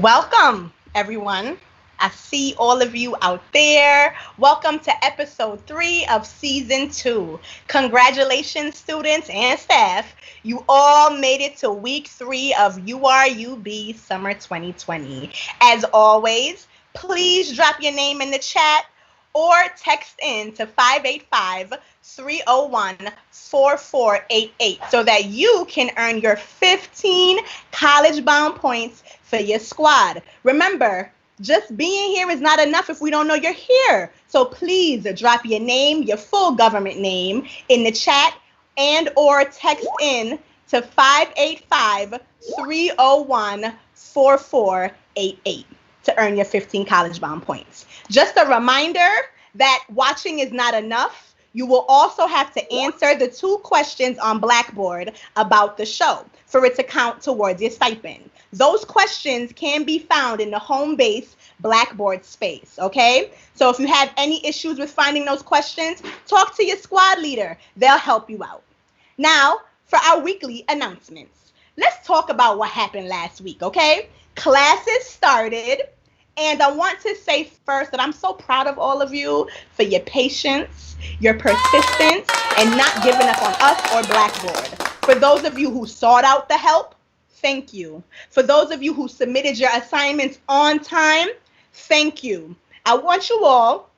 Welcome, everyone. I see all of you out there. Welcome to episode 3 of season 2. Congratulations, students and staff. You all made it to week 3 of URUB Summer 2020. As always, please drop your name in the chat or text in to 585-301-4488 so that you can earn your 15 college-bound points for your squad. Remember, just being here is not enough if we don't know you're here. So please drop your name, your full government name, in the chat and or text in to 585-301-4488 to earn your 15 college-bound points. Just a reminder that watching is not enough. You will also have to answer the 2 questions on Blackboard about the show for it to count towards your stipend. Those questions can be found in the home base Blackboard space, okay? So if you have any issues with finding those questions, talk to your squad leader. They'll help you out. Now, for our weekly announcements. Let's talk about what happened last week, okay? Classes started, and I want to say first that I'm so proud of all of you for your patience, your persistence, and not giving up on us or Blackboard. For those of you who sought out the help, thank you. For those of you who submitted your assignments on time, thank you. I want you all,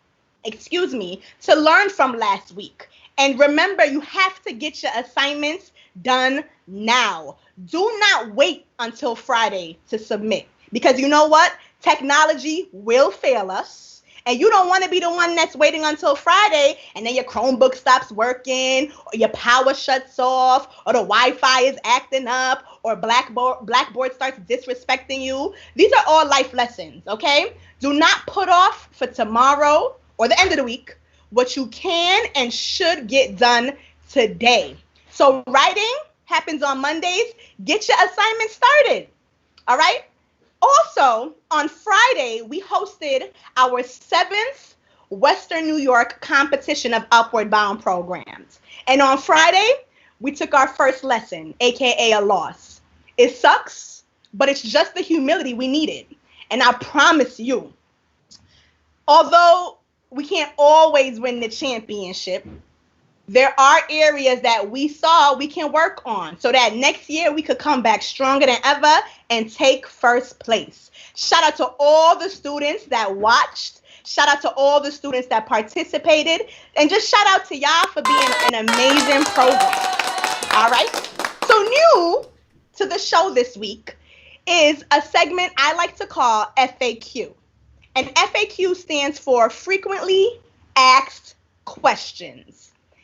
to learn from last week. And remember, you have to get your assignments done now. Do not wait until Friday to submit. Because you know what? Technology will fail us. And you don't want to be the one that's waiting until Friday and then your Chromebook stops working or your power shuts off or the Wi-Fi is acting up or Blackboard starts disrespecting you. These are all life lessons, okay? Do not put off for tomorrow or the end of the week what you can and should get done today. So writing happens on Mondays. Get your assignment started, all right? Also, on Friday, we hosted our 7th Western New York competition of Upward Bound programs. And on Friday, we took our first lesson, aka a loss. It sucks, but it's just the humility we needed. And I promise you, although we can't always win the championship, there are areas that we saw we can work on so that next year we could come back stronger than ever and take first place. Shout out to all the students that watched. Shout out to all the students that participated. And just shout out to y'all for being an amazing program. All right. So new to the show this week is a segment I like to call FAQ. And FAQ stands for Frequently Asked Questions.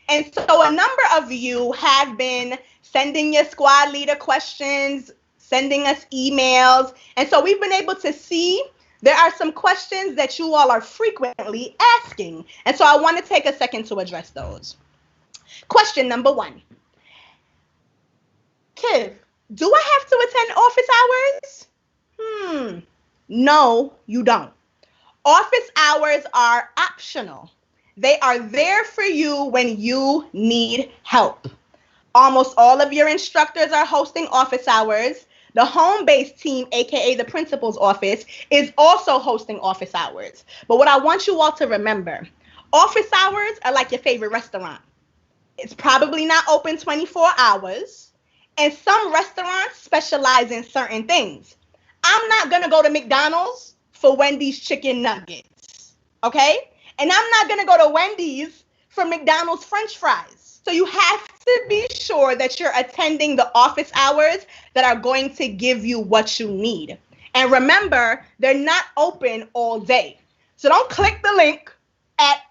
And so a number of you have been sending your squad leader questions, sending us emails. And so we've been able to see there are some questions that you all are frequently asking. And so I want to take a second to address those. Question number 1. Kiv, do I have to attend office hours? No, you don't. Office hours are optional. They are there for you when you need help. Almost all of your instructors are hosting office hours. The home-based team, aka the principal's office, is also hosting office hours. But what I want you all to remember, office hours are like your favorite restaurant. It's probably not open 24 hours, and some restaurants specialize in certain things. I'm not going to go to McDonald's for Wendy's chicken nuggets, okay? And I'm not going to go to Wendy's for McDonald's French fries. So you have to be sure that you're attending the office hours that are going to give you what you need. And remember, they're not open all day. So don't click the link at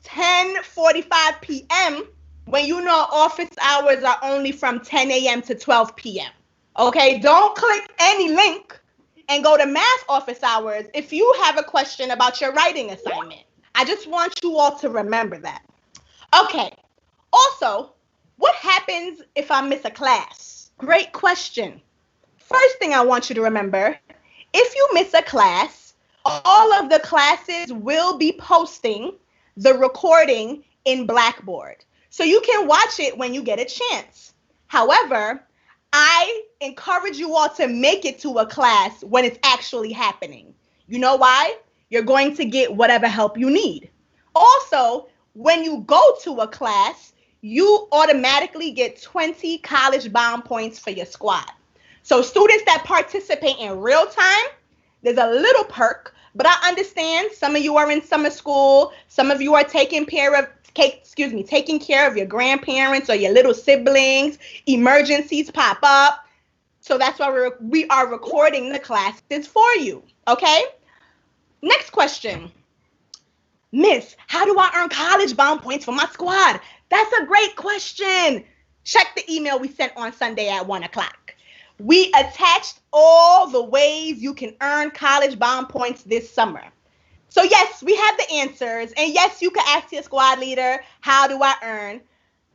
10:45 p.m. when you know office hours are only from 10 a.m. to 12 p.m. Okay, don't click any link and go to math office hours if you have a question about your writing assignment. I just want you all to remember that. Okay. Also, what happens if I miss a class? Great question. First thing I want you to remember, if you miss a class, all of the classes will be posting the recording in Blackboard. So you can watch it when you get a chance. However, I encourage you all to make it to a class when it's actually happening. You know why? You're going to get whatever help you need. Also, when you go to a class, you automatically get 20 college bound points for your squad. So students that participate in real time, there's a little perk, but I understand some of you are in summer school, some of you are taking care of your grandparents or your little siblings, emergencies pop up. So that's why we are recording the classes for you, okay? Next question. Miss, how do I earn college bound points for my squad? That's a great question. Check the email we sent on Sunday at 1 o'clock. We attached all the ways you can earn college bound points this summer. So yes, we have the answers. And yes, you can ask your squad leader, how do I earn?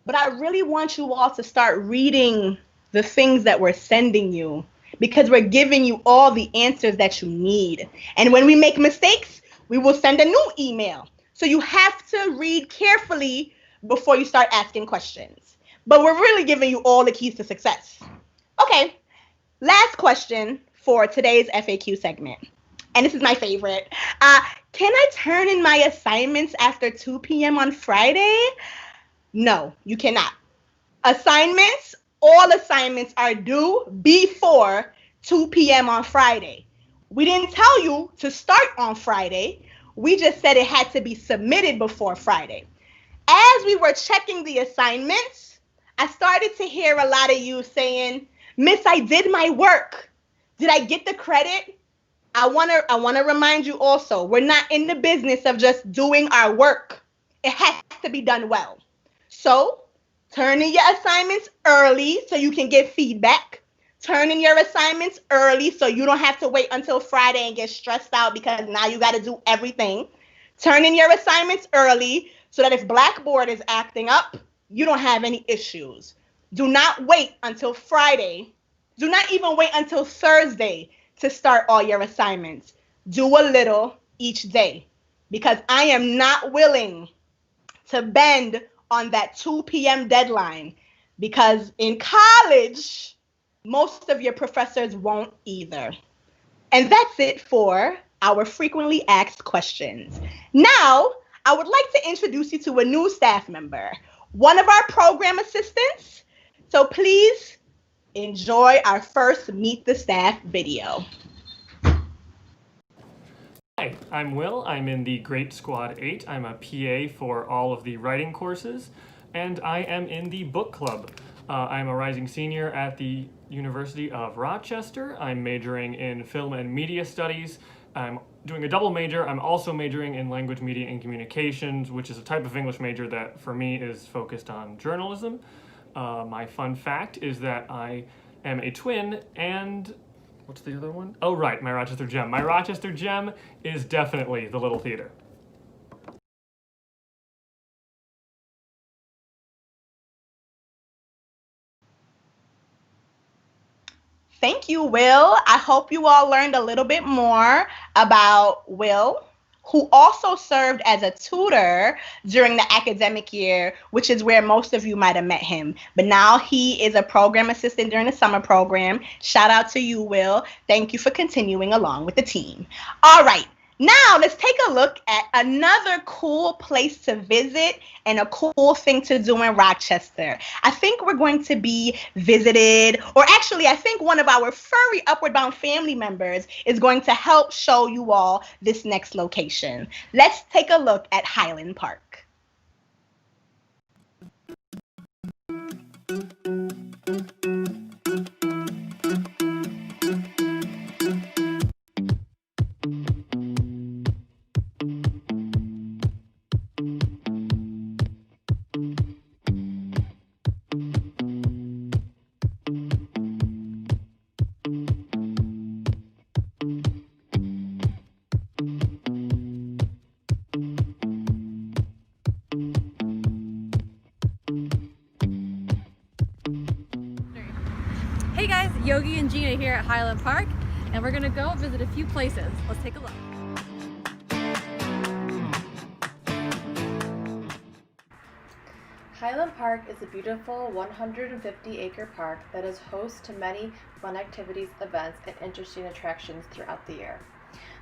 But I really want you all to start reading the things that we're sending you, because we're giving you all the answers that you need. And when we make mistakes, we will send a new email. So you have to read carefully before you start asking questions. But we're really giving you all the keys to success. Okay, last question for today's FAQ segment. And this is my favorite. Can I turn in my assignments after 2 p.m. on Friday? No, you cannot. All assignments are due before 2 p.m. on Friday. We didn't tell you to start on Friday. We just said it had to be submitted before Friday. As we were checking the assignments, I started to hear a lot of you saying, Miss, I did my work. Did I get the credit? I want to remind you also, we're not in the business of just doing our work. It has to be done well. So turn in your assignments early so you can get feedback. Turn in your assignments early so you don't have to wait until Friday and get stressed out because now you got to do everything. Turn in your assignments early so that if Blackboard is acting up, you don't have any issues. Do not wait until Friday. Do not even wait until Thursday to start all your assignments. Do a little each day, because I am not willing to bend on that 2 p.m. deadline, because in college, most of your professors won't either. And that's it for our frequently asked questions. Now, I would like to introduce you to a new staff member, one of our program assistants. So please enjoy our first Meet the Staff video. Hi, I'm Will. I'm in the Great Squad 8. I'm a PA for all of the writing courses, and I am in the book club. I'm a rising senior at the University of Rochester. I'm majoring in film and media studies. I'm doing a double major. I'm also majoring in language, media, and communications, which is a type of English major that for me is focused on journalism. My fun fact is that I am a twin, and what's the other one? Oh, right, my Rochester gem. My Rochester gem is definitely the Little Theater. Thank you, Will. I hope you all learned a little bit more about Will, who also served as a tutor during the academic year, which is where most of you might have met him. But now he is a program assistant during the summer program. Shout out to you, Will. Thank you for continuing along with the team. All right. Now, let's take a look at another cool place to visit and a cool thing to do in Rochester. I think we're going to be visited, or actually, I think one of our furry Upward Bound family members is going to help show you all this next location. Let's take a look at Highland Park. Hey guys, Yogi and Gina here at Highland Park, and we're gonna go visit a few places. Let's take a look. Highland Park is a beautiful 150-acre park that is host to many fun activities, events, and interesting attractions throughout the year.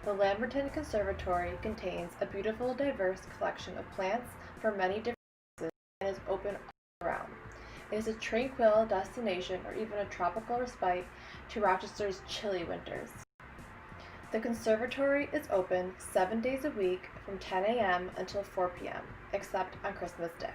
The Lamberton Conservatory contains a beautiful, diverse collection of plants for many different uses and is open all around. It is a tranquil destination or even a tropical respite to Rochester's chilly winters. The conservatory is open 7 days a week from 10 a.m. until 4 p.m., except on Christmas Day.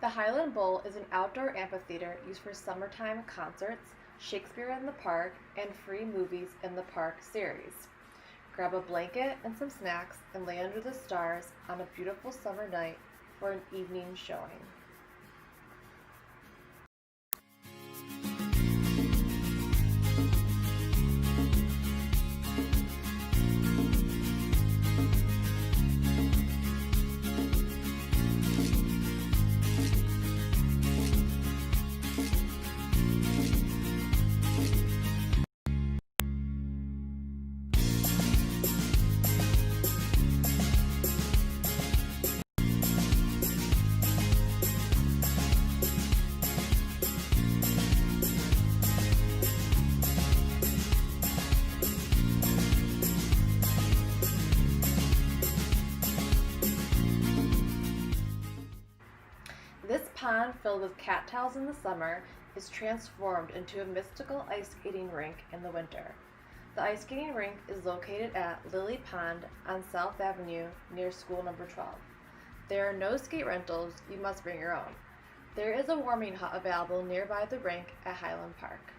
The Highland Bowl is an outdoor amphitheater used for summertime concerts, Shakespeare in the Park, and free movies in the park series. Grab a blanket and some snacks and lay under the stars on a beautiful summer night for an evening showing. This pond, filled with cattails in the summer, is transformed into a mystical ice skating rink in the winter. The ice skating rink is located at Lily Pond on South Avenue near School Number 12. There are no skate rentals, you must bring your own. There is a warming hut available nearby the rink at Highland Park.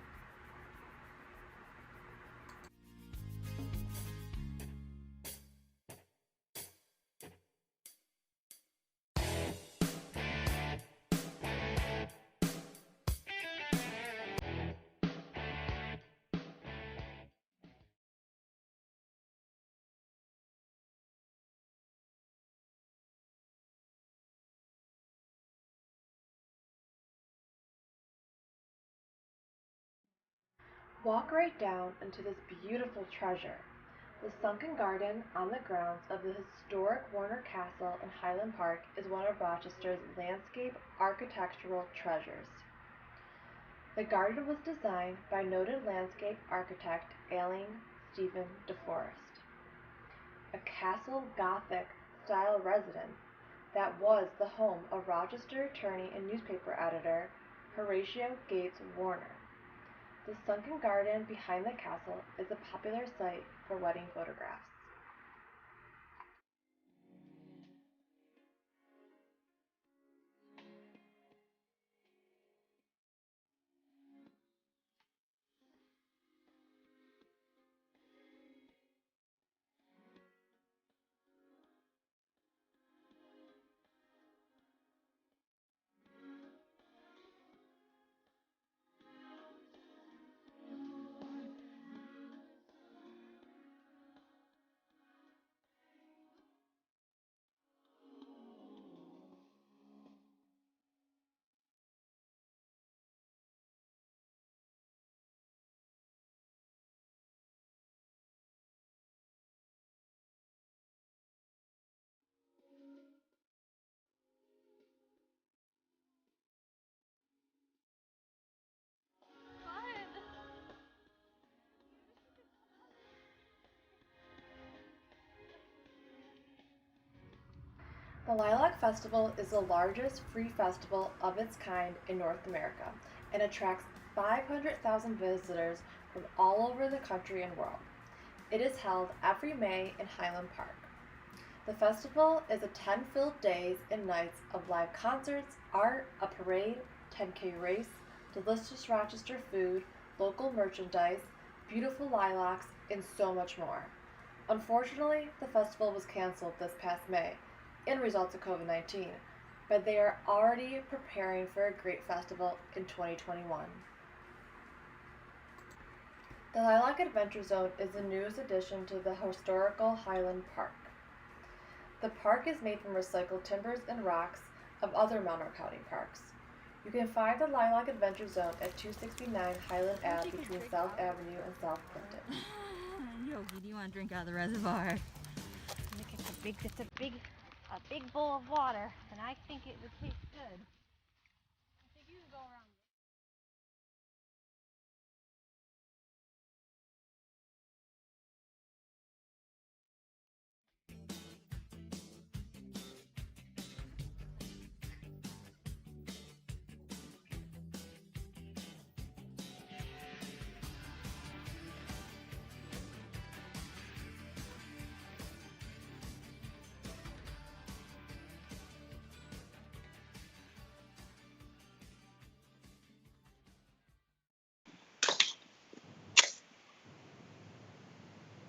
Walk right down into this beautiful treasure. The sunken garden on the grounds of the historic Warner Castle in Highland Park is one of Rochester's landscape architectural treasures. The garden was designed by noted landscape architect Aline Stephen DeForest, a castle Gothic style residence that was the home of Rochester attorney and newspaper editor Horatio Gates Warner. The sunken garden behind the castle is a popular site for wedding photographs. The Lilac Festival is the largest free festival of its kind in North America and attracts 500,000 visitors from all over the country and world. It is held every May in Highland Park. The festival is a 10 filled days and nights of live concerts, art, a parade, 10K race, delicious Rochester food, local merchandise, beautiful lilacs, and so much more. Unfortunately, the festival was canceled this past May in results of COVID-19, but they are already preparing for a great festival in 2021. The Lilac Adventure Zone is the newest addition to the historical Highland Park. The park is made from recycled timbers and rocks of other Monroe County parks. You can find the Lilac Adventure Zone at 269 Highland Ave between South Avenue and South Clinton. Yogi, do you want to drink out of the reservoir? Look, it's a big bowl of water, and I think it would taste good. I think you can go around.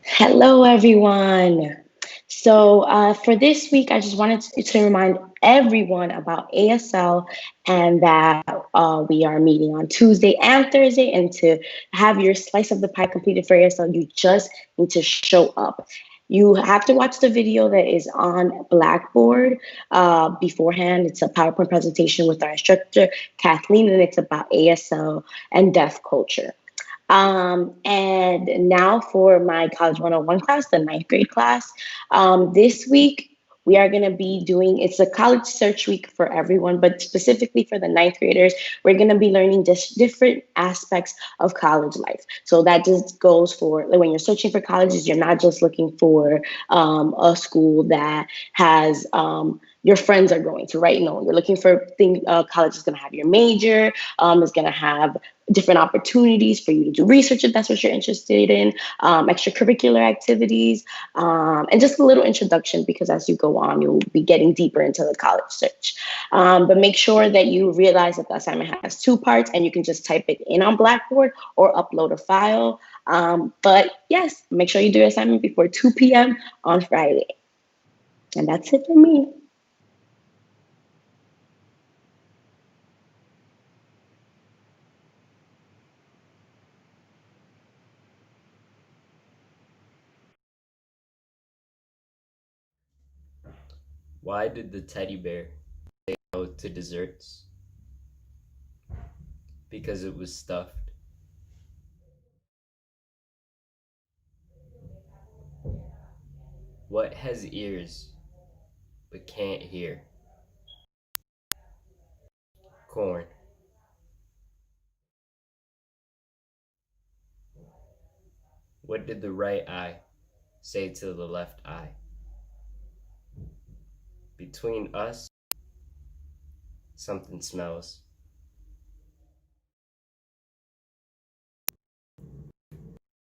Hello, everyone. So, for this week, I just wanted to remind everyone about ASL and that we are meeting on Tuesday and Thursday. And to have your slice of the pie completed for ASL, you just need to show up. You have to watch the video that is on Blackboard beforehand. It's a PowerPoint presentation with our instructor, Kathleen, and it's about ASL and deaf culture. And now for my College 101 class, the ninth grade class. This week, we are going to be doing, it's a college search week for everyone, but specifically for the ninth graders, we're going to be learning just different aspects of college life. So that just goes for, like, when you're searching for colleges, you're not just looking for a school that has your friends are going to, right? No, you're looking for things, college is going to have your major, is going to have different opportunities for you to do research if that's what you're interested in, extracurricular activities, and just a little introduction, because as you go on, you'll be getting deeper into the college search. But make sure that you realize that the assignment has 2 parts, and you can just type it in on Blackboard or upload a file. But yes, make sure you do your assignment before 2 p.m. on Friday. And that's it for me. Why did the teddy bear say no to desserts? Because it was stuffed. What has ears but can't hear? Corn. What did the right eye say to the left eye? Between us, something smells.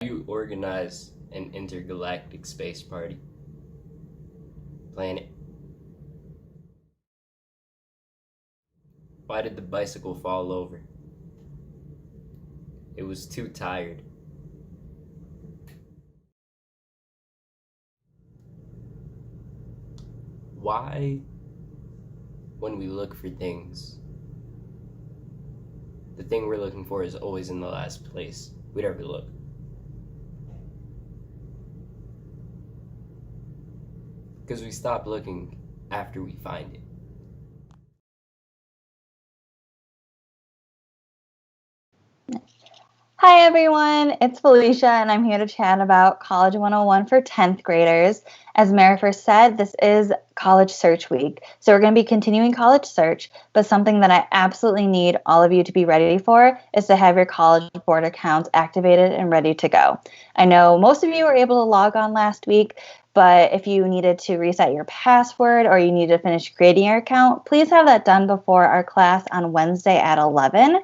How do you organize an intergalactic space party? Planet. Why did the bicycle fall over? It was too tired. Why, when we look for things, the thing we're looking for is always in the last place we'd ever look? Because we stop looking after we find it. Hi everyone, it's Felicia and I'm here to chat about College 101 for 10th graders. As Mary first said, this is College Search Week. So we're going to be continuing College Search, but something that I absolutely need all of you to be ready for is to have your College Board accounts activated and ready to go. I know most of you were able to log on last week, but if you needed to reset your password or you need to finish creating your account, please have that done before our class on Wednesday at 11.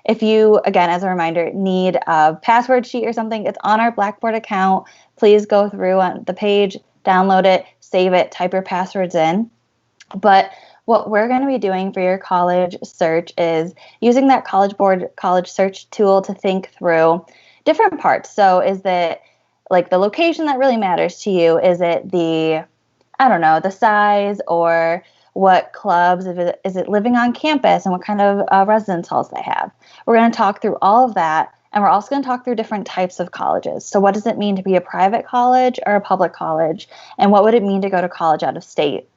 If you, again, as a reminder, need a password sheet or something, it's on our Blackboard account. Please go through on the page, download it, save it, type your passwords in. But what we're going to be doing for your college search is using that College Board college search tool to think through different parts. So is it like the location that really matters to you? Is it the, I don't know, the size, or what clubs, is it living on campus, and what kind of residence halls they have? We're going to talk through all of that, and we're also going to talk through different types of colleges. So what does it mean to be a private college or a public college, and what would it mean to go to college out of state?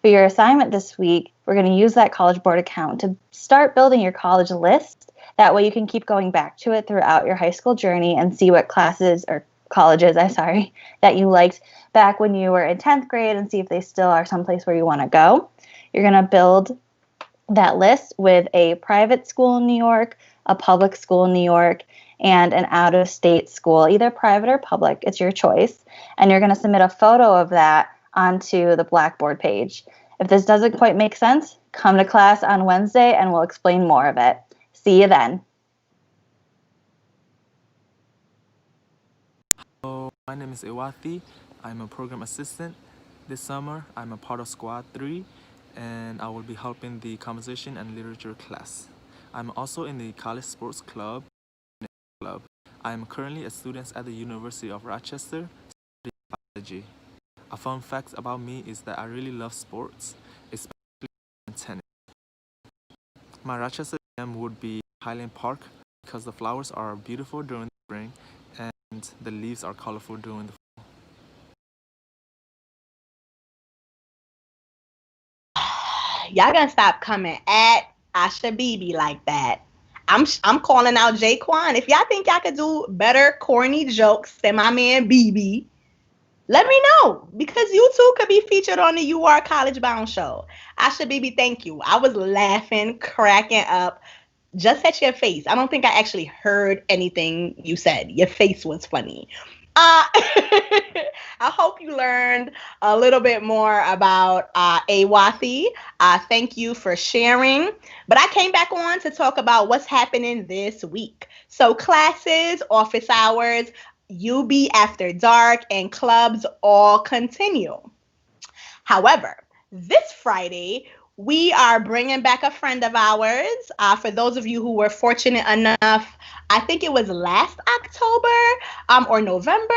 For your assignment this week, we're going to use that College Board account to start building your college list. That way you can keep going back to it throughout your high school journey and see what colleges that you liked back when you were in 10th grade and see if they still are someplace where you want to go. You're going to build that list with a private school in New York, a public school in New York, and an out-of-state school, either private or public. It's your choice. And you're going to submit a photo of that onto the Blackboard page. If this doesn't quite make sense, come to class on Wednesday and we'll explain more of it. See you then. Hello, my name is Iwati. I'm a program assistant. This summer, I'm a part of Squad 3, and I will be helping the composition and literature class. I'm also in the college sports club. I'm currently a student at the University of Rochester studying biology. A fun fact about me is that I really love sports, especially tennis. My Rochester jam would be Highland Park because the flowers are beautiful during the spring and the leaves are colorful during the fall. Y'all gonna stop coming at Asha Bibi like that. I'm calling out Jaquan. If y'all think y'all could do better corny jokes than my man Bibi, let me know, because you too could be featured on the You Are College Bound show. Asha Bibi, thank you. I was laughing, cracking up just at your face. I don't think I actually heard anything you said. Your face was funny. I hope you learned a little bit more about Awathi. Thank you for sharing. But I came back on to talk about what's happening this week. So classes, office hours, UB After Dark, and clubs all continue. However, this Friday, we are bringing back a friend of ours. For those of you who were fortunate enough, I think it was last October or November,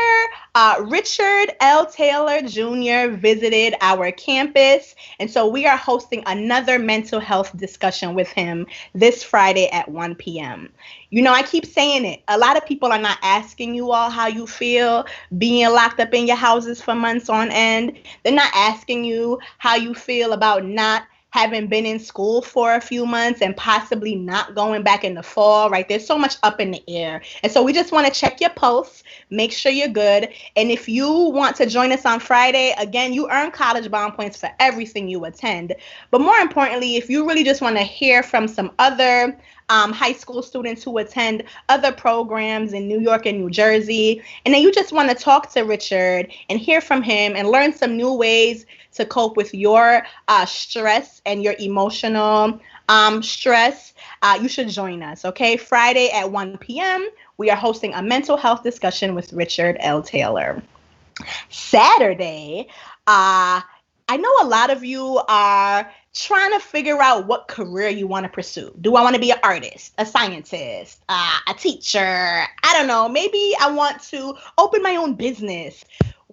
Richard L. Taylor Jr. visited our campus. And so we are hosting another mental health discussion with him this Friday at 1 p.m. You know, I keep saying it. A lot of people are not asking you all how you feel being locked up in your houses for months on end. They're not asking you how you feel about not having been in school for a few months and possibly not going back in the fall, right? There's so much up in the air. And so we just want to check your pulse, make sure you're good. And if you want to join us on Friday, again, you earn college bond points for everything you attend. But more importantly, if you really just want to hear from some other high school students who attend other programs in New York and New Jersey, and then you just want to talk to Richard and hear from him and learn some new ways to cope with your stress and your emotional stress, you should join us, okay? Friday at 1 p.m., we are hosting a mental health discussion with Richard L. Taylor. Saturday, I know a lot of you are trying to figure out what career you want to pursue. Do I want to be an artist, a scientist, a teacher? I don't know. Maybe I want to open my own business.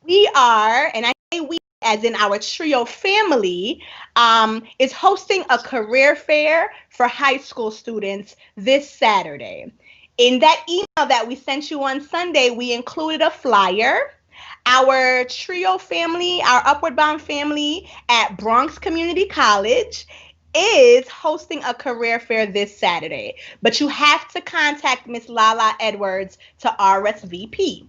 We are, and I say we as in our trio family, is hosting a career fair for high school students this Saturday. In that email that we sent you on Sunday, we included a flyer. Our trio family, our Upward Bound family at Bronx Community College is hosting a career fair this Saturday. But you have to contact Miss Lala Edwards to RSVP.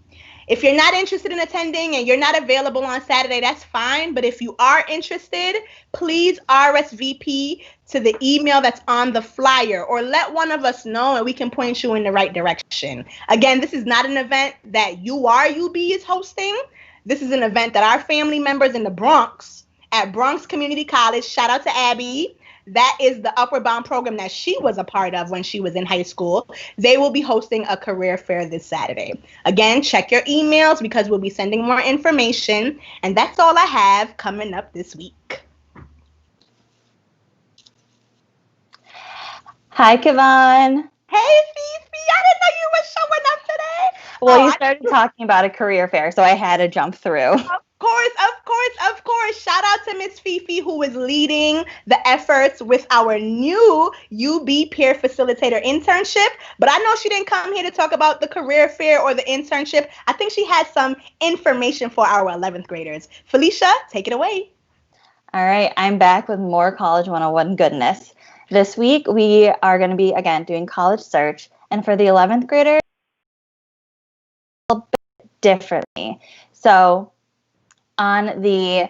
If you're not interested in attending and you're not available on Saturday, that's fine. But if you are interested, please RSVP to the email that's on the flyer, or let one of us know and we can point you in the right direction. Again, this is not an event that UB is hosting. This is an event that our family members in the Bronx at Bronx Community College, shout out to Abby, that is the Upward Bound program that she was a part of when she was in high school. They will be hosting a career fair this Saturday. Again, check your emails because we'll be sending more information. And that's all I have coming up this week. Hi, Kevon. Hey, Fifi. I didn't know you were showing up today. Well, you started talking about a career fair, so I had to jump through. Of course. Shout out to Miss Fifi, who is leading the efforts with our new UB Peer Facilitator internship. But I know she didn't come here to talk about the career fair or the internship. I think she has some information for our 11th graders. Felicia, take it away. All right, I'm back with more College 101 goodness. This week, we are going to be, again, doing college search. And for the 11th graders, a little bit differently. So on the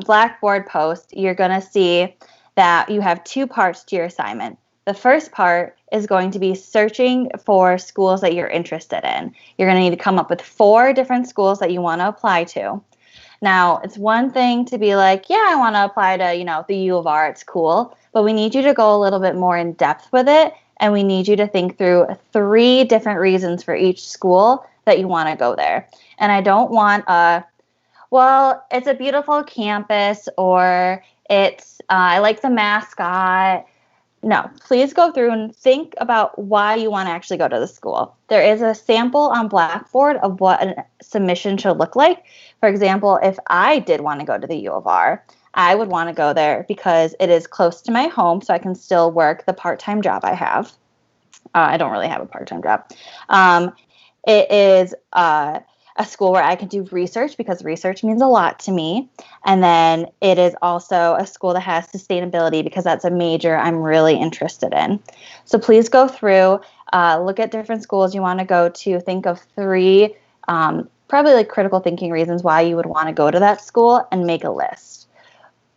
Blackboard post, you're going to see that you have two parts to your assignment. The first part is going to be searching for schools that you're interested in. You're going to need to come up with 4 different schools that you want to apply to. Now, it's one thing to be like, yeah, I want to apply to, the U of R, it's cool, but we need you to go a little bit more in depth with it, and we need you to think through 3 different reasons for each school that you want to go there. And I don't want it's a beautiful campus, or I like the mascot. No, please go through and think about why you want to actually go to the school. There is a sample on Blackboard of what a submission should look like. For example, if I did want to go to the U of R, I would want to go there because it is close to my home, so I can still work the part-time job I have. I don't really have a part-time job. It is a school where I can do research because research means a lot to me. And then it is also a school that has sustainability because that's a major I'm really interested in. So please go through, look at different schools you want to go to, think of 3 probably like critical thinking reasons why you would want to go to that school, and make a list.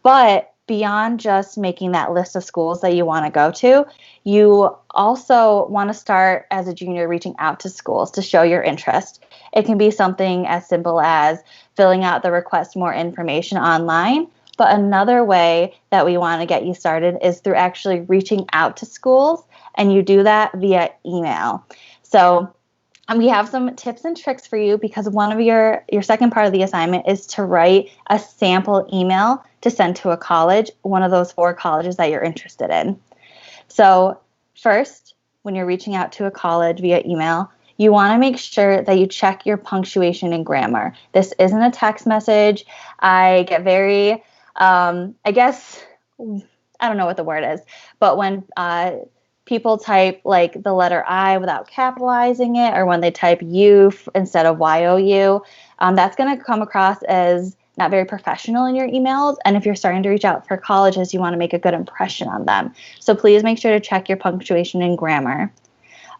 But beyond just making that list of schools that you want to go to, you also want to start as a junior reaching out to schools to show your interest. It can be something as simple as filling out the request more information online. But another way that we want to get you started is through actually reaching out to schools, and you do that via email. So we have some tips and tricks for you, because one of your second part of the assignment is to write a sample email to send to a college, one of those 4 colleges that you're interested in. So first, when you're reaching out to a college via email, you want to make sure that you check your punctuation and grammar. This isn't a text message. I get very, I don't know what the word is, but when people type like the letter I without capitalizing it, or when they type you instead of YOU, that's going to come across as not very professional in your emails. And if you're starting to reach out for colleges, you want to make a good impression on them. So please make sure to check your punctuation and grammar.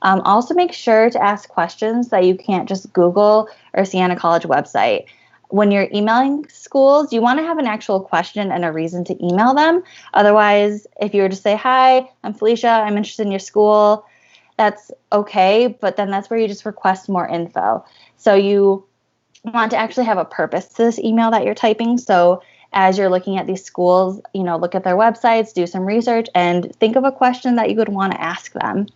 Also make sure to ask questions that you can't just Google or see on a college website. When you're emailing schools, you want to have an actual question and a reason to email them. Otherwise, if you were to say, hi, I'm Felicia, I'm interested in your school, that's okay, but then that's where you just request more info. So you want to actually have a purpose to this email that you're typing. So as you're looking at these schools, look at their websites, do some research, and think of a question that you would want to ask them.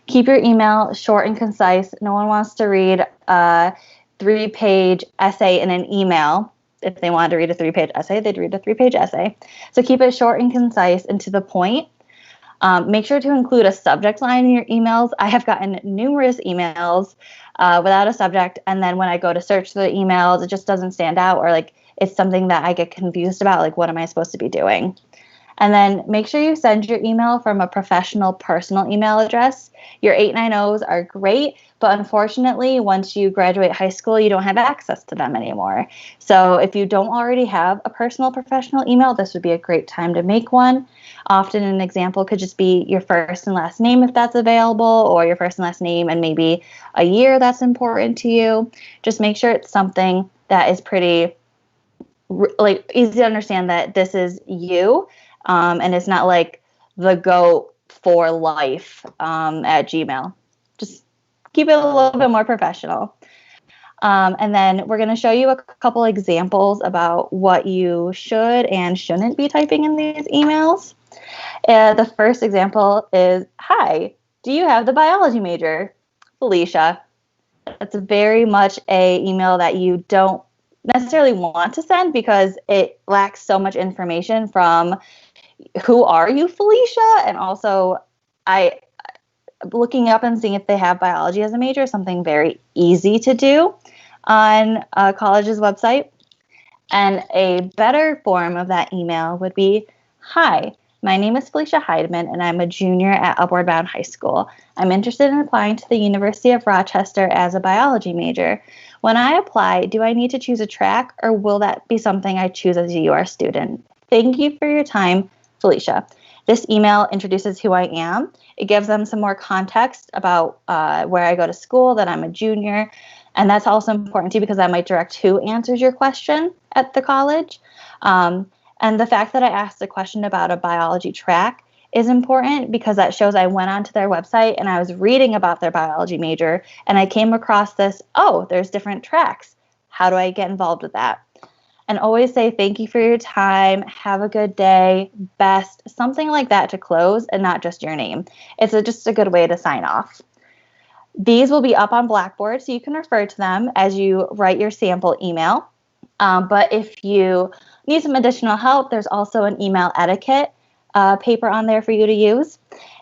Keep your email short and concise. No one wants to read 3-page essay in an email. If they wanted to read a 3-page essay, they'd read a 3-page essay. So keep it short and concise and to the point. Make sure to include a subject line in your emails. I have gotten numerous emails without a subject, and then when I go to search the emails, it just doesn't stand out, or like it's something that I get confused about, like what am I supposed to be doing? And then make sure you send your email from a professional personal email address. Your 890s are great, but unfortunately, once you graduate high school, you don't have access to them anymore. So if you don't already have a personal professional email, this would be a great time to make one. Often an example could just be your first and last name if that's available, or your first and last name and maybe a year that's important to you. Just make sure it's something that is pretty easy to understand that this is you. And it's not like the goat for life at Gmail. Just keep it a little bit more professional. And then we're going to show you a couple examples about what you should and shouldn't be typing in these emails. The first example is, hi, do you have the biology major? Felicia. That's very much a email that you don't necessarily want to send because it lacks so much information from who are you, Felicia? And also, looking up and seeing if they have biology as a major is something very easy to do on a college's website. And a better form of that email would be, hi, my name is Felicia Heidemann, and I'm a junior at Upward Bound High School. I'm interested in applying to the University of Rochester as a biology major. When I apply, do I need to choose a track, or will that be something I choose as a UR student? Thank you for your time, Felicia. This email introduces who I am. It gives them some more context about where I go to school, that I'm a junior. And that's also important too because I might direct who answers your question at the college. And the fact that I asked a question about a biology track is important because that shows I went onto their website and I was reading about their biology major and I came across this, oh, there's different tracks. How do I get involved with that? And always say thank you for your time, have a good day, best, something like that to close and not just your name. It's just a good way to sign off. These will be up on Blackboard, so you can refer to them as you write your sample email. But if you need some additional help, there's also an email etiquette paper on there for you to use.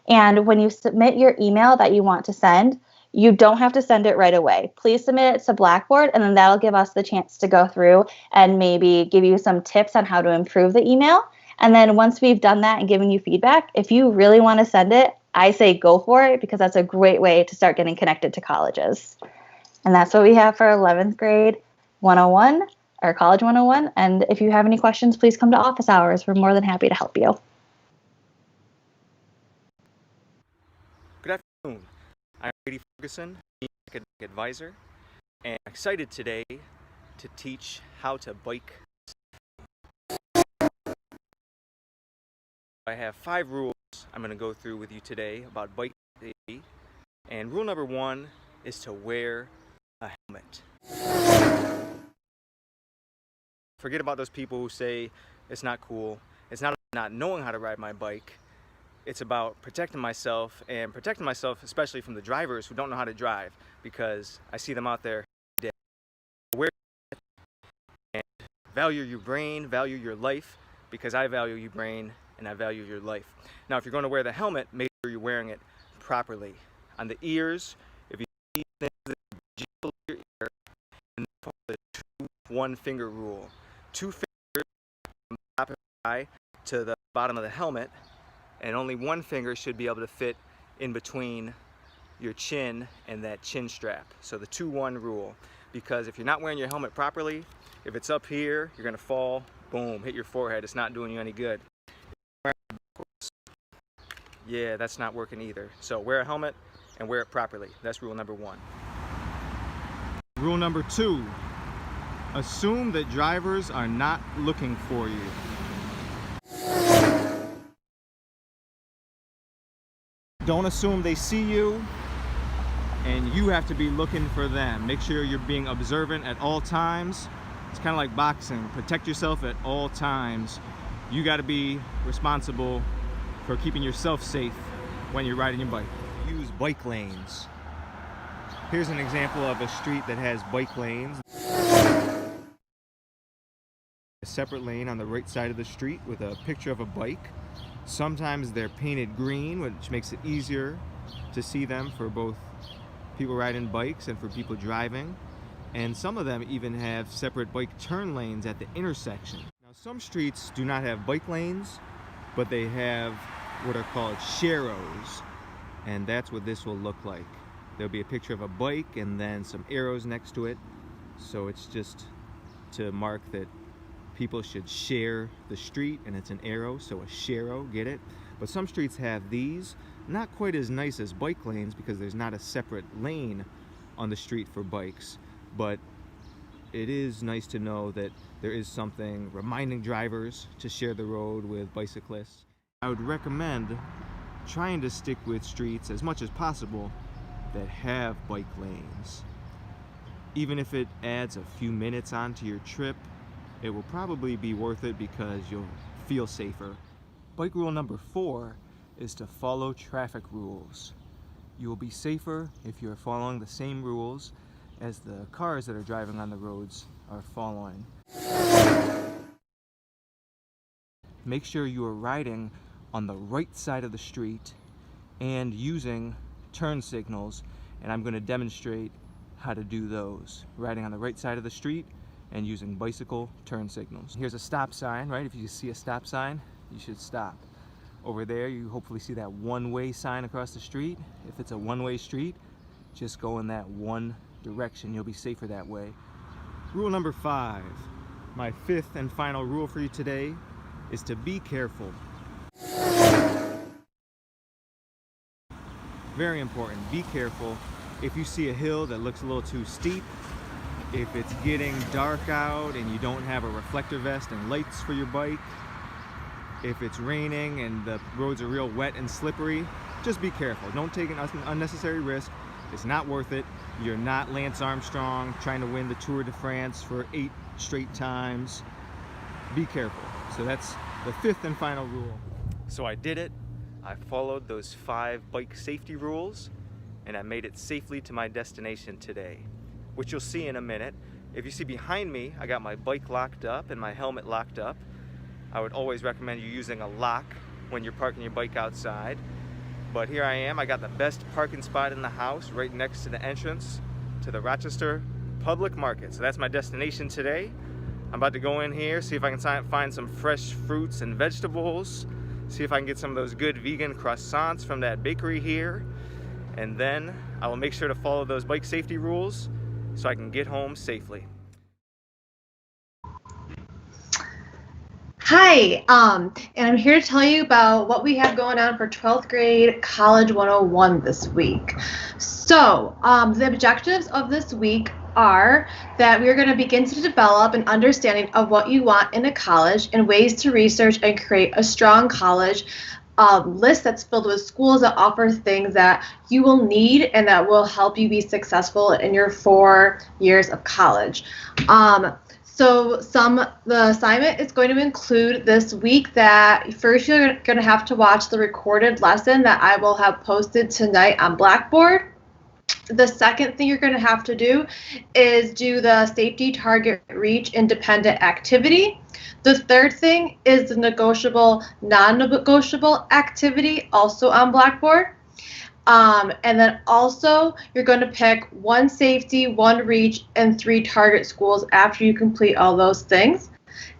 And when you submit your email that you want to send, you don't have to send it right away. Please submit it to Blackboard, and then that'll give us the chance to go through and maybe give you some tips on how to improve the email. And then once we've done that and given you feedback, if you really want to send it, I say go for it because that's a great way to start getting connected to colleges. And that's what we have for 11th grade 101 or College 101. And if you have any questions, please come to office hours. We're more than happy to help you. Good afternoon. I'm Brady Ferguson, academic advisor, and I'm excited today to teach how to bike. I have 5 rules I'm going to go through with you today about bike safety. And rule number 1 is to wear a helmet. Forget about those people who say it's not cool. It's not knowing how to ride my bike. It's about protecting myself, and protecting myself especially from the drivers who don't know how to drive, because I see them out there dead. Wear and value your brain, value your life, because I value your brain and I value your life. Now, if you're going to wear the helmet, make sure you're wearing it properly. On the ears, if you see things that jiggle your ear, and the 2-1 finger rule. 2 fingers from the top of the eye to the bottom of the helmet, and only 1 finger should be able to fit in between your chin and that chin strap. So the 2-1 rule. Because if you're not wearing your helmet properly, if it's up here, you're going to fall, boom, hit your forehead. It's not doing you any good. Yeah, that's not working either. So wear a helmet and wear it properly. That's rule number 1. Rule number 2, assume that drivers are not looking for you. Don't assume they see you, and you have to be looking for them. Make sure you're being observant at all times. It's kind of like boxing. Protect yourself at all times. You got to be responsible for keeping yourself safe when you're riding your bike. Use bike lanes. Here's an example of a street that has bike lanes. A separate lane on the right side of the street with a picture of a bike. Sometimes they're painted green, which makes it easier to see them for both people riding bikes and for people driving. And some of them even have separate bike turn lanes at the intersection. Now, some streets do not have bike lanes, but they have what are called sharrows, and that's what this will look like. There'll be a picture of a bike and then some arrows next to it, so it's just to mark that people should share the street, and it's an arrow, so a sharrow, get it? But some streets have these, not quite as nice as bike lanes because there's not a separate lane on the street for bikes, but it is nice to know that there is something reminding drivers to share the road with bicyclists. I would recommend trying to stick with streets as much as possible that have bike lanes. Even if it adds a few minutes onto your trip, it will probably be worth it because you'll feel safer. Bike rule number 4 is to follow traffic rules. You will be safer if you're following the same rules as the cars that are driving on the roads are following. Make sure you are riding on the right side of the street and using turn signals, and I'm going to demonstrate how to do those. Riding on the right side of the street and using bicycle turn signals. Here's a stop sign, right? If you see a stop sign, you should stop. Over there, you hopefully see that one-way sign across the street. If it's a one-way street, just go in that one direction. You'll be safer that way. Rule number 5, my 5th and final rule for you today, is to be careful. Very important, be careful. If you see a hill that looks a little too steep, if it's getting dark out and you don't have a reflector vest and lights for your bike, if it's raining and the roads are real wet and slippery, just be careful. Don't take an unnecessary risk. It's not worth it. You're not Lance Armstrong trying to win the Tour de France for 8 straight times. Be careful. So that's the 5th and final rule. So I did it. I followed those 5 bike safety rules, and I made it safely to my destination today, which you'll see in a minute. If you see behind me, I got my bike locked up and my helmet locked up. I would always recommend you using a lock when you're parking your bike outside. But here I am, I got the best parking spot in the house right next to the entrance to the Rochester Public Market. So that's my destination today. I'm about to go in here, see if I can find some fresh fruits and vegetables, see if I can get some of those good vegan croissants from that bakery here, and then I will make sure to follow those bike safety rules so I can get home safely. Hi, and I'm here to tell you about what we have going on for 12th grade College 101 this week. So, the objectives of this week are that we are going to begin to develop an understanding of what you want in a college and ways to research and create a strong college list that's filled with schools that offer things that you will need and that will help you be successful in your 4 years of college. So the assignment is going to include this week that first you're going to have to watch the recorded lesson that I will have posted tonight on Blackboard. The second thing you're going to have to do is do the safety target reach independent activity. The third thing is the negotiable, non-negotiable activity, also on Blackboard. And then also you're going to pick 1 safety, 1 reach, and 3 target schools after you complete all those things.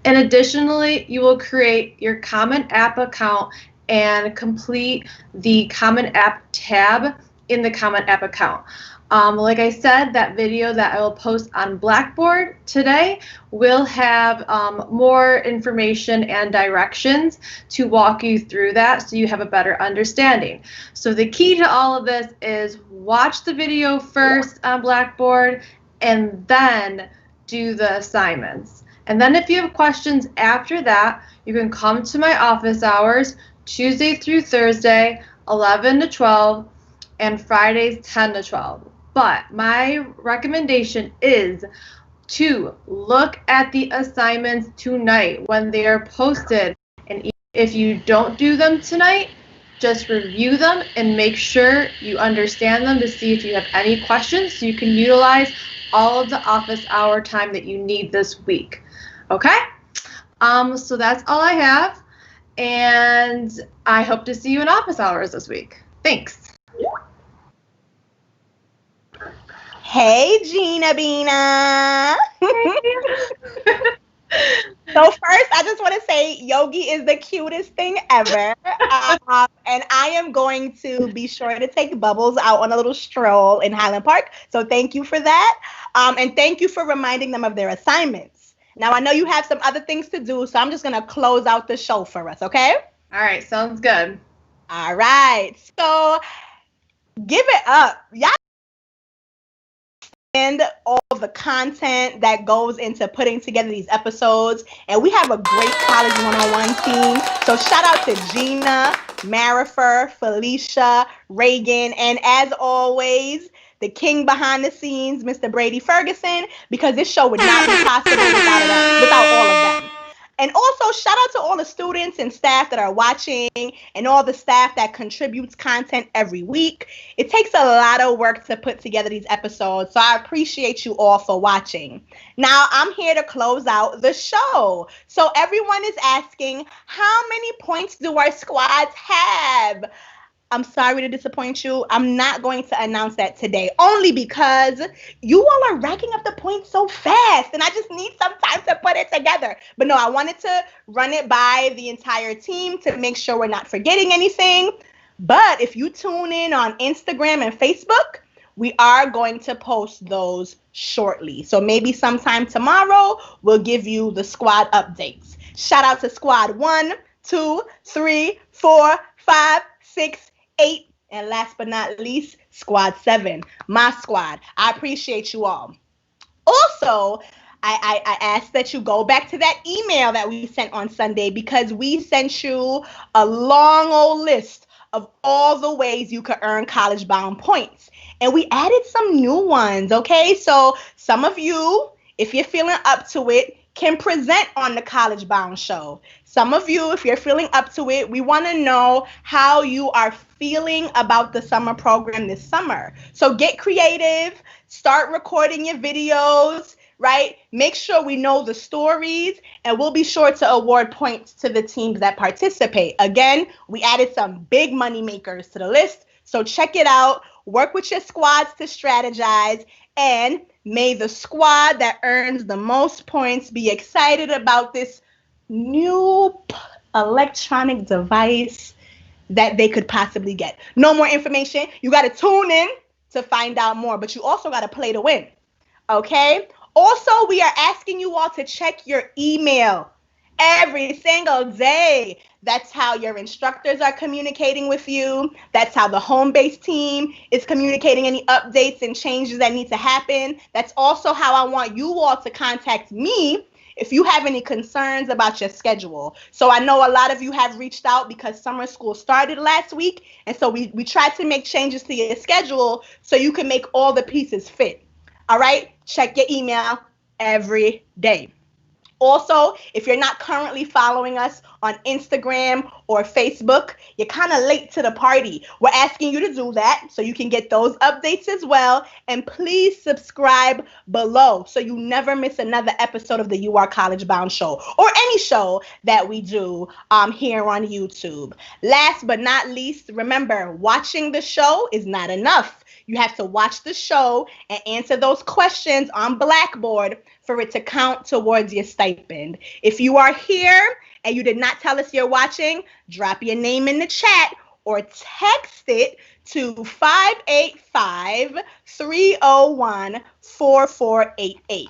And additionally, you will create your Common App account and complete the Common App tab in the Common App account. Like I said, that video that I will post on Blackboard today will have more information and directions to walk you through that so you have a better understanding. So the key to all of this is watch the video first on Blackboard and then do the assignments. And then if you have questions after that, you can come to my office hours Tuesday through Thursday, 11 to 12, and Fridays 10 to 12. But my recommendation is to look at the assignments tonight when they are posted. And if you don't do them tonight, just review them and make sure you understand them to see if you have any questions so you can utilize all of the office hour time that you need this week. Okay? So that's all I have. And I hope to see you in office hours this week. Thanks. Hey, Gina Bina. So first, I just want to say Yogi is the cutest thing ever. And I am going to be sure to take Bubbles out on a little stroll in Highland Park. So thank you for that. And thank you for reminding them of their assignments. Now, I know you have some other things to do, so I'm just going to close out the show for us, okay? All right, sounds good. All right. So give it up. Y'all and all of the content that goes into putting together these episodes. And we have a great College 101 team. So shout out to Gina, Marifer, Felicia, Reagan, and as always, the king behind the scenes, Mr. Brady Ferguson, because this show would not be possible without all of them. And also shout out to all the students and staff that are watching and all the staff that contributes content every week. It takes a lot of work to put together these episodes, so I appreciate you all for watching. Now, I'm here to close out the show. So everyone is asking, how many points do our squads have? I'm sorry to disappoint you. I'm not going to announce that today, only because you all are racking up the points so fast, and I just need some time to put it together. But no, I wanted to run it by the entire team to make sure we're not forgetting anything. But if you tune in on Instagram and Facebook, we are going to post those shortly. So maybe sometime tomorrow, we'll give you the squad updates. Shout out to squad 1, 2, 3, 4, 5, 6, 8, and last but not least, squad 7, my squad. I appreciate you all. Also, I asked that you go back to that email that we sent on Sunday because we sent you a long old list of all the ways you could earn college bound points. And we added some new ones, okay? So some of you, if you're feeling up to it, can present on the College Bound Show. Some of you, if you're feeling up to it, we want to know how you are feeling about the summer program this summer. So get creative, start recording your videos, right? Make sure we know the stories, and we'll be sure to award points to the teams that participate. Again, we added some big money makers to the list, so check it out. Work with your squads to strategize, and may the squad that earns the most points be excited about this new electronic device that they could possibly get. No more information. You got to tune in to find out more, but you also got to play to win. Okay? Also, we are asking you all to check your email every single day. That's how your instructors are communicating with you. That's how the home-based team is communicating any updates and changes that need to happen. That's also how I want you all to contact me if you have any concerns about your schedule. So I know a lot of you have reached out because summer school started last week, and so we tried to make changes to your schedule so you can make all the pieces fit. All right? Check your email every day. Also, if you're not currently following us on Instagram or Facebook, you're kind of late to the party. We're asking you to do that so you can get those updates as well. And please subscribe below so you never miss another episode of the You Are College Bound Show or any show that we do here on YouTube. Last but not least, remember, watching the show is not enough. You have to watch the show and answer those questions on Blackboard for it to count towards your stipend. If you are here and you did not tell us you're watching, drop your name in the chat or text it to 585-301-4488.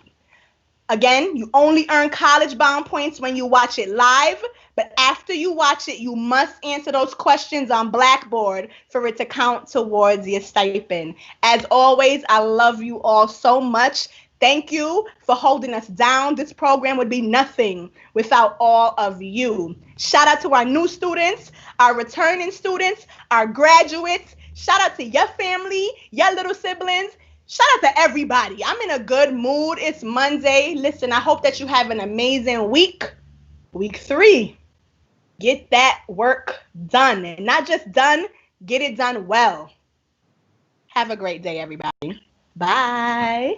Again, you only earn college bound points when you watch it live, but after you watch it, you must answer those questions on Blackboard for it to count towards your stipend. As always, I love you all so much. Thank you for holding us down. This program would be nothing without all of you. Shout out to our new students, our returning students, our graduates. Shout out to your family, your little siblings. Shout out to everybody. I'm in a good mood. It's Monday. Listen, I hope that you have an amazing week. Week 3. Get that work done. And not just done, get it done well. Have a great day, everybody. Bye.